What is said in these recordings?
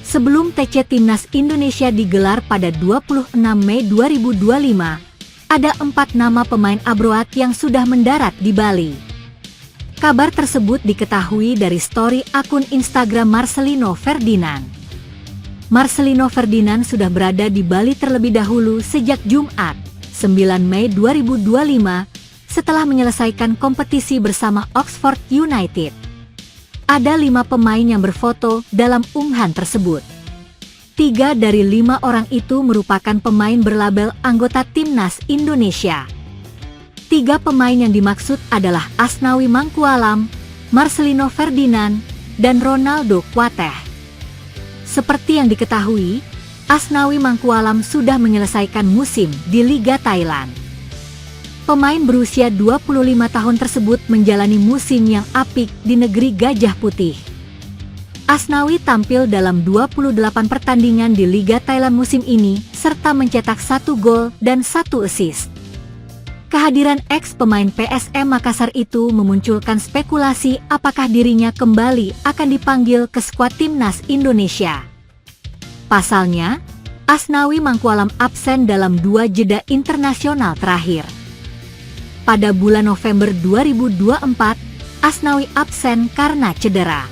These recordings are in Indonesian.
Sebelum TC Timnas Indonesia digelar pada 26 Mei 2025, ada 4 nama pemain abroad yang sudah mendarat di Bali. Kabar tersebut diketahui dari story akun Instagram Marcelino Ferdinand. Marcelino Ferdinand sudah berada di Bali terlebih dahulu sejak Jumat, 9 Mei 2025, setelah menyelesaikan kompetisi bersama Oxford United. Ada 5 pemain yang berfoto dalam unggahan tersebut. 3 dari 5 orang itu merupakan pemain berlabel anggota Timnas Indonesia. 3 pemain yang dimaksud adalah Asnawi Mangkualam, Marcelino Ferdinand, dan Ronaldo Kuateh. Seperti yang diketahui, Asnawi Mangkualam sudah menyelesaikan musim di Liga Thailand. Pemain berusia 25 tahun tersebut menjalani musim yang apik di negeri Gajah Putih. Asnawi tampil dalam 28 pertandingan di Liga Thailand musim ini, serta mencetak 1 gol dan 1 assist. Kehadiran ex-pemain PSM Makassar itu memunculkan spekulasi apakah dirinya kembali akan dipanggil ke skuad Timnas Indonesia. Pasalnya, Asnawi Mangkualam absen dalam 2 jeda internasional terakhir. Pada bulan November 2024, Asnawi absen karena cedera.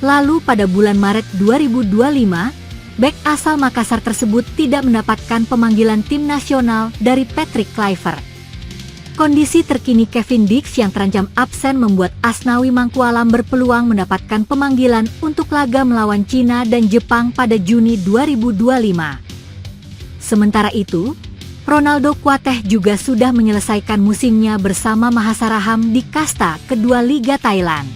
Lalu pada bulan Maret 2025, bek asal Makassar tersebut tidak mendapatkan pemanggilan tim nasional dari Patrick Kluivert. Kondisi terkini Kevin Dix yang terancam absen membuat Asnawi Mangkualam berpeluang mendapatkan pemanggilan untuk laga melawan Cina dan Jepang pada Juni 2025. Sementara itu, Ronaldo Kuateh juga sudah menyelesaikan musimnya bersama Mahasaraham di kasta kedua Liga Thailand.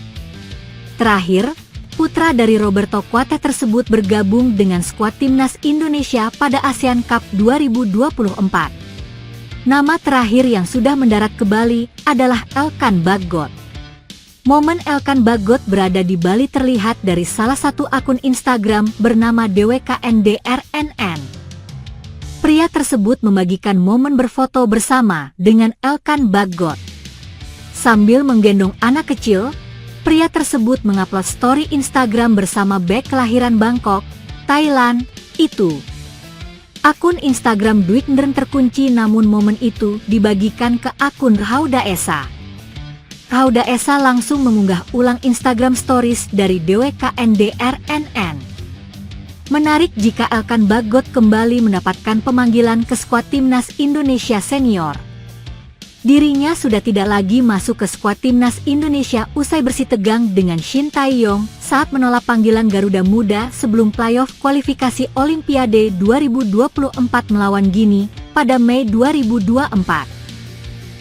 Terakhir, putra dari Roberto Kuateh tersebut bergabung dengan skuad Timnas Indonesia pada ASEAN Cup 2024. Nama terakhir yang sudah mendarat ke Bali adalah Elkan Bagot. Momen Elkan Bagot berada di Bali terlihat dari salah satu akun Instagram bernama DWKNDRNN. Pria tersebut membagikan momen berfoto bersama dengan Elkan Bagot. Sambil menggendong anak kecil, pria tersebut mengupload story Instagram bersama bek kelahiran Bangkok, Thailand, itu. Akun Instagram Dwight Ndren terkunci, namun momen itu dibagikan ke akun Rauda Esa. Rauda Esa langsung mengunggah ulang Instagram Stories dari DWKNDRNN. Menarik jika Elkan Bagot kembali mendapatkan pemanggilan ke skuad Timnas Indonesia Senior. Dirinya sudah tidak lagi masuk ke skuad Timnas Indonesia usai bersih tegang dengan Shin Tae-yong saat menolak panggilan Garuda Muda sebelum playoff kualifikasi Olimpiade 2024 melawan Guinea pada Mei 2024.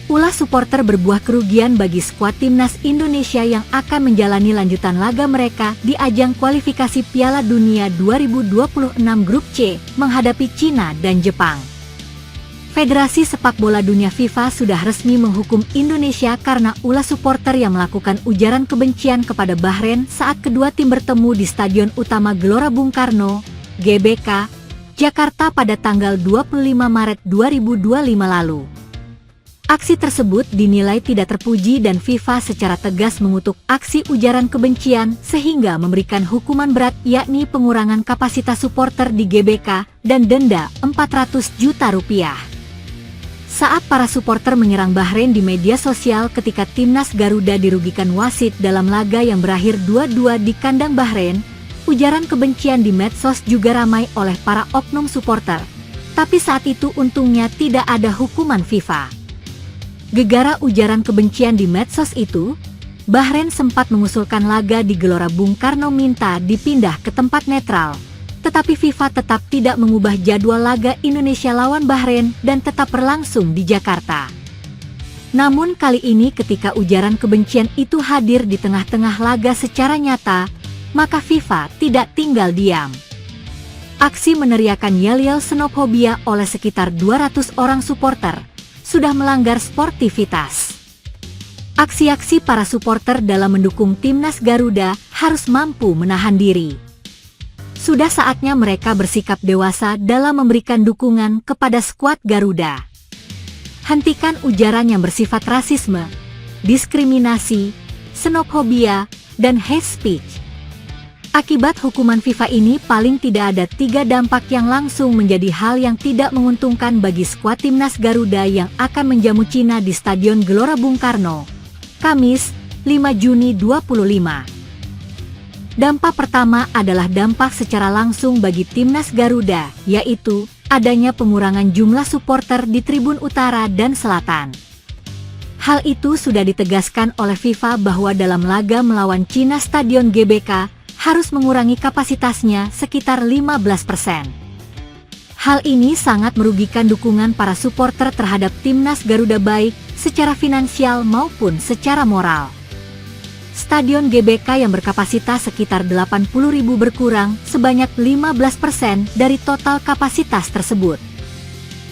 Ulah supporter berbuah kerugian bagi skuad Timnas Indonesia yang akan menjalani lanjutan laga mereka di ajang kualifikasi Piala Dunia 2026 Grup C menghadapi Cina dan Jepang. Federasi Sepak Bola Dunia FIFA sudah resmi menghukum Indonesia karena ulah supporter yang melakukan ujaran kebencian kepada Bahrain saat kedua tim bertemu di Stadion Utama Gelora Bung Karno, GBK, Jakarta pada tanggal 25 Maret 2025 lalu. Aksi tersebut dinilai tidak terpuji dan FIFA secara tegas mengutuk aksi ujaran kebencian sehingga memberikan hukuman berat yakni pengurangan kapasitas supporter di GBK dan denda 400 juta rupiah. Saat para supporter menyerang Bahrain di media sosial ketika timnas Garuda dirugikan wasit dalam laga yang berakhir 2-2 di kandang Bahrain, ujaran kebencian di medsos juga ramai oleh para oknum supporter. Tapi saat itu untungnya tidak ada hukuman FIFA. Gegara ujaran kebencian di medsos itu, Bahrain sempat mengusulkan laga di Gelora Bung Karno minta dipindah ke tempat netral. Tetapi FIFA tetap tidak mengubah jadwal laga Indonesia lawan Bahrain dan tetap berlangsung di Jakarta. Namun kali ini ketika ujaran kebencian itu hadir di tengah-tengah laga secara nyata, maka FIFA tidak tinggal diam. Aksi meneriakan yel-yel xenofobia oleh sekitar 200 orang supporter sudah melanggar sportivitas. Aksi-aksi para supporter dalam mendukung timnas Garuda harus mampu menahan diri. Sudah saatnya mereka bersikap dewasa dalam memberikan dukungan kepada skuad Garuda. Hentikan ujaran yang bersifat rasisme, diskriminasi, xenofobia, dan hate speech. Akibat hukuman FIFA ini paling tidak ada 3 dampak yang langsung menjadi hal yang tidak menguntungkan bagi skuad timnas Garuda yang akan menjamu Cina di Stadion Gelora Bung Karno, Kamis, 5 Juni 2025. Dampak pertama adalah dampak secara langsung bagi timnas Garuda, yaitu adanya pengurangan jumlah supporter di tribun utara dan selatan. Hal itu sudah ditegaskan oleh FIFA bahwa dalam laga melawan Cina Stadion GBK harus mengurangi kapasitasnya sekitar 15%. Hal ini sangat merugikan dukungan para supporter terhadap timnas Garuda baik secara finansial maupun secara moral. Stadion GBK yang berkapasitas sekitar 80.000 berkurang sebanyak 15% dari total kapasitas tersebut.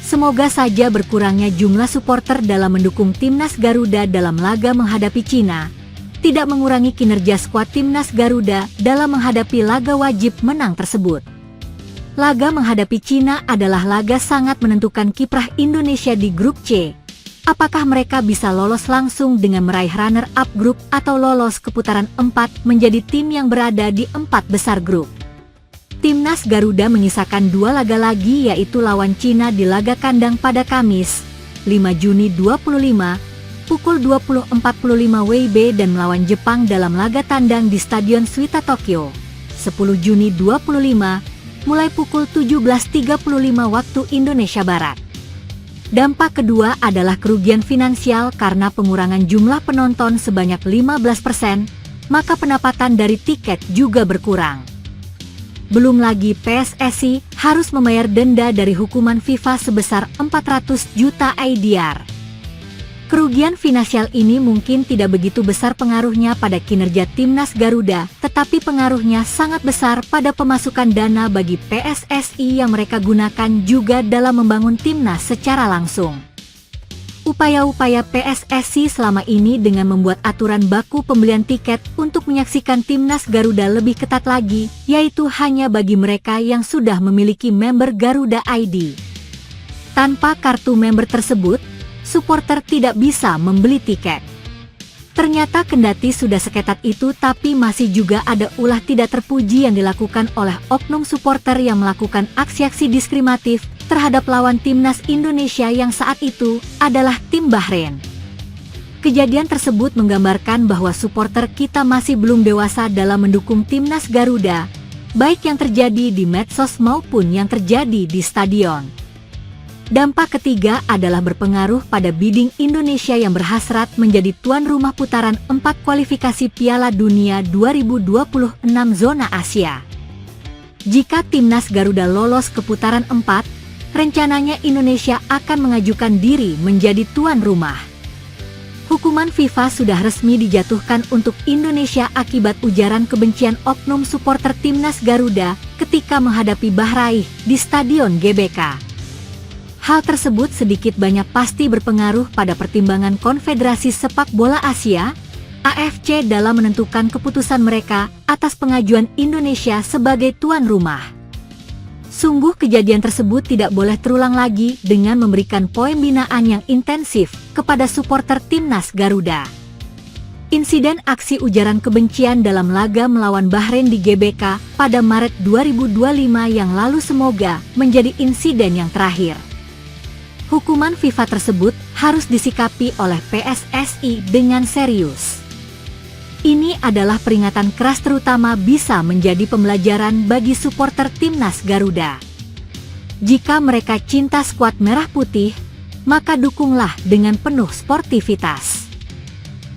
Semoga saja berkurangnya jumlah supporter dalam mendukung timnas Garuda dalam laga menghadapi Cina tidak mengurangi kinerja skuad timnas Garuda dalam menghadapi laga wajib menang tersebut. Laga menghadapi Cina adalah laga sangat menentukan kiprah Indonesia di grup C. Apakah mereka bisa lolos langsung dengan meraih runner-up grup atau lolos ke putaran 4 menjadi tim yang berada di 4 besar grup. Timnas Garuda menyisakan 2 laga lagi, yaitu lawan Cina di laga kandang pada Kamis, 5 Juni 2025, pukul 20.45 WIB dan melawan Jepang dalam laga tandang di Stadion Suita Tokyo, 10 Juni 2025, mulai pukul 17.35 waktu Indonesia Barat. Dampak kedua adalah kerugian finansial karena pengurangan jumlah penonton sebanyak 15%, maka pendapatan dari tiket juga berkurang. Belum lagi PSSI harus membayar denda dari hukuman FIFA sebesar 400 juta IDR. Kerugian finansial ini mungkin tidak begitu besar pengaruhnya pada kinerja timnas Garuda, tetapi pengaruhnya sangat besar pada pemasukan dana bagi PSSI yang mereka gunakan juga dalam membangun timnas secara langsung. Upaya-upaya PSSI selama ini dengan membuat aturan baku pembelian tiket untuk menyaksikan timnas Garuda lebih ketat lagi, yaitu hanya bagi mereka yang sudah memiliki member Garuda ID. Tanpa kartu member tersebut, supporter tidak bisa membeli tiket. Ternyata kendati sudah seketat itu, tapi masih juga ada ulah tidak terpuji yang dilakukan oleh oknum supporter yang melakukan aksi-aksi diskriminatif terhadap lawan timnas Indonesia yang saat itu adalah tim Bahrain. Kejadian tersebut menggambarkan bahwa supporter kita masih belum dewasa dalam mendukung timnas Garuda, baik yang terjadi di medsos maupun yang terjadi di stadion. Dampak ketiga adalah berpengaruh pada bidding Indonesia yang berhasrat menjadi tuan rumah putaran 4 kualifikasi Piala Dunia 2026 zona Asia. Jika timnas Garuda lolos ke putaran 4, rencananya Indonesia akan mengajukan diri menjadi tuan rumah. Hukuman FIFA sudah resmi dijatuhkan untuk Indonesia akibat ujaran kebencian oknum supporter timnas Garuda ketika menghadapi Bahrain di Stadion GBK. Hal tersebut sedikit banyak pasti berpengaruh pada pertimbangan Konfederasi Sepak Bola Asia, AFC, dalam menentukan keputusan mereka atas pengajuan Indonesia sebagai tuan rumah. Sungguh kejadian tersebut tidak boleh terulang lagi dengan memberikan poin binaan yang intensif kepada supporter timnas Garuda. Insiden aksi ujaran kebencian dalam laga melawan Bahrain di GBK pada Maret 2025 yang lalu semoga menjadi insiden yang terakhir. Hukuman FIFA tersebut harus disikapi oleh PSSI dengan serius. Ini adalah peringatan keras, terutama bisa menjadi pembelajaran bagi supporter timnas Garuda. Jika mereka cinta skuad merah putih, maka dukunglah dengan penuh sportivitas.